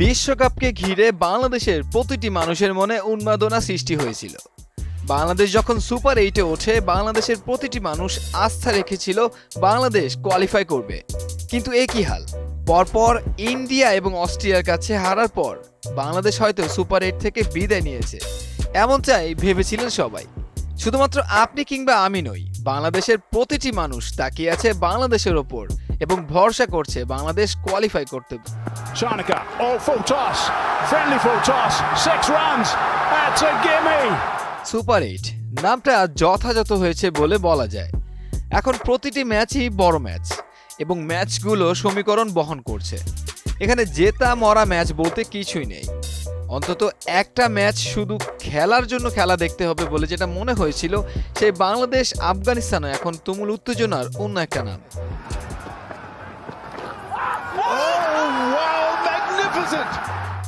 বিশ্বকাপকে ঘিরে বাংলাদেশের প্রতিটি মানুষের মনে উন্মাদনা সৃষ্টি হয়েছিল। বাংলাদেশ যখন সুপার 8-এ ওঠে, বাংলাদেশের প্রতিটি মানুষ আস্থা রেখেছিল বাংলাদেশ কোয়ালিফাই করবে। কিন্তু এ কি হাল! পরপর ইন্ডিয়া এবং অস্ট্রেলিয়ার কাছে হারার পর বাংলাদেশ হয়তো সুপার 8 থেকে বিদায় নিয়েছে, এমনটাই ভেবেছিলেন সবাই। শুধুমাত্র আপনি কিংবা আমি নই, বাংলাদেশের প্রতিটি মানুষ তাকিয়ে আছে বাংলাদেশের ওপর এবং ভরসা করছে বাংলাদেশ কোয়ালিফাই করতে। Sharnaka, full toss, friendly full toss, 6 runs, that's a gimme! Super 8 নামটা যথাযথ হয়েছে বলে বলা যায়। এখন প্রতিটি ম্যাচই বড় ম্যাচ এবং ম্যাচগুলো সমীকরণ বহন করছে। এখানে জেতা মরা ম্যাচ বলতে কিছুই নেই। অন্তত একটা ম্যাচ শুধু খেলার জন্য খেলা দেখতে হবে বলে যেটা মনে হয়েছিল, সেই বাংলাদেশ আফগানিস্তানও এখন তুমুল উত্তেজনার অন্য একটা নাম।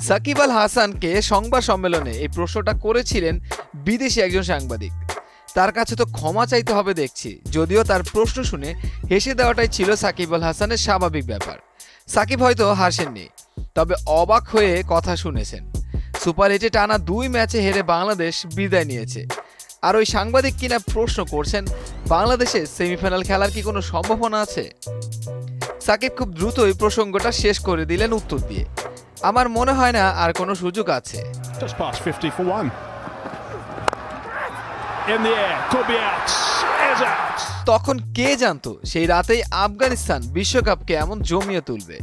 সাকিব আল হাসানকে সংবাদ সম্মেলনে এই প্রশ্নটা করেছিলেন বিদেশি একজন সাংবাদিক। তার কাছে তো ক্ষমা চাইতে হবে দেখছি, যদিও তার প্রশ্ন শুনে হেসে দেওয়াটাই ছিল সাকিব আল হাসানের স্বাভাবিক ব্যাপার। সাকিব হয়তো হাসেননি, তবে অবাক হয়ে কথা শুনেছেন। সুপার 8-এ টানা 2 ম্যাচে হেরে বাংলাদেশ বিদায় নিয়েছে, আর ওই সাংবাদিক কিনা প্রশ্ন করছেন বাংলাদেশে সেমিফাইনাল খেলার কি কোনো সম্ভাবনা আছে। সাকিব খুব দ্রুতই প্রসঙ্গটা শেষ করে দিলেন উত্তর দিয়ে, আমার মনে হয় না আর কোনো সুযোগ আছে। Just past 50 for one. In the air, could be out, is out. তখন কে জানতো সেই রাতেই আফগানিস্তান বিশ্বকাপকে এমন জমিয়ে তুলবে,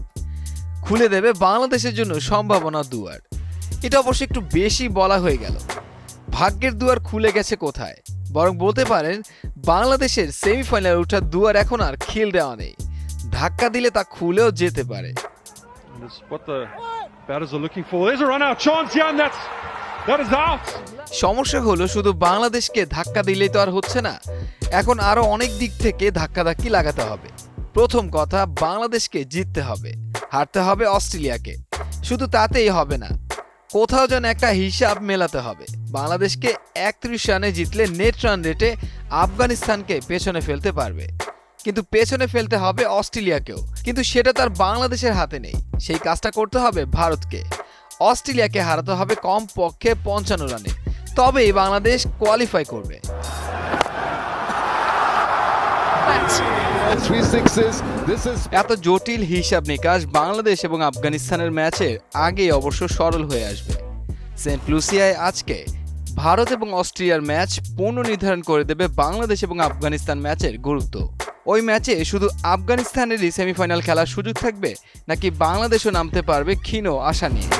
খুলে দেবে বাংলাদেশের জন্য সম্ভাবনার দুয়ার। এটা অবশ্য একটু বেশি বলা হয়ে গেল। ভাগ্যের দুয়ার খুলে গেছে কোথায়, বরং বলতে পারেন বাংলাদেশের সেমিফাইনালে ওঠার দুয়ার এখন আর খিল দেওয়া নেই। ধাক্কা দিলে তা খুলেও যেতে পারে। সমস্যা হলো শুধু বাংলাদেশকে ধাক্কা দিলেই তো আর হচ্ছে না, এখন আরো অনেক দিক থেকে ধাক্কাধাক্কি লাগাতে হবে। প্রথম কথা, বাংলাদেশকে জিততে হবে, হারতে হবে অস্ট্রেলিয়াকে। শুধু তাতেই হবে না, কোথাও যেন একটা হিসাব মেলাতে হবে। বাংলাদেশকে 31 রানে জিতলে নেট রান রেটে আফগানিস্তানকে পেছনে ফেলতে পারবে, কিন্তু পেছনে ফেলতে হবে অস্ট্রেলিয়াকেও। কিন্তু সেটা তার বাংলাদেশের হাতে নেই। সেই কাজটা করতে হবে ভারতকে। অস্ট্রেলিয়াকে হারাতে হবে কমপক্ষে 55 রানে, তবেই বাংলাদেশ কোয়ালিফাই করবে। এত জটিল হিসাব নিকাশ বাংলাদেশ এবং আফগানিস্তানের ম্যাচের আগেই অবশ্য সরল হয়ে আসবে। সেন্ট লুসিয়ায় আজকে ভারত এবং অস্ট্রেলিয়ার ম্যাচ পুনর্নির্ধারণ করে দেবে বাংলাদেশ এবং আফগানিস্তান ম্যাচের গুরুত্ব। ওই ম্যাচে শুধু আফগানিস্তানেরই সেমিফাইনাল খেলার সুযোগ থাকবে, নাকি বাংলাদেশও নামতে পারবে ক্ষীণ আশা নিয়ে।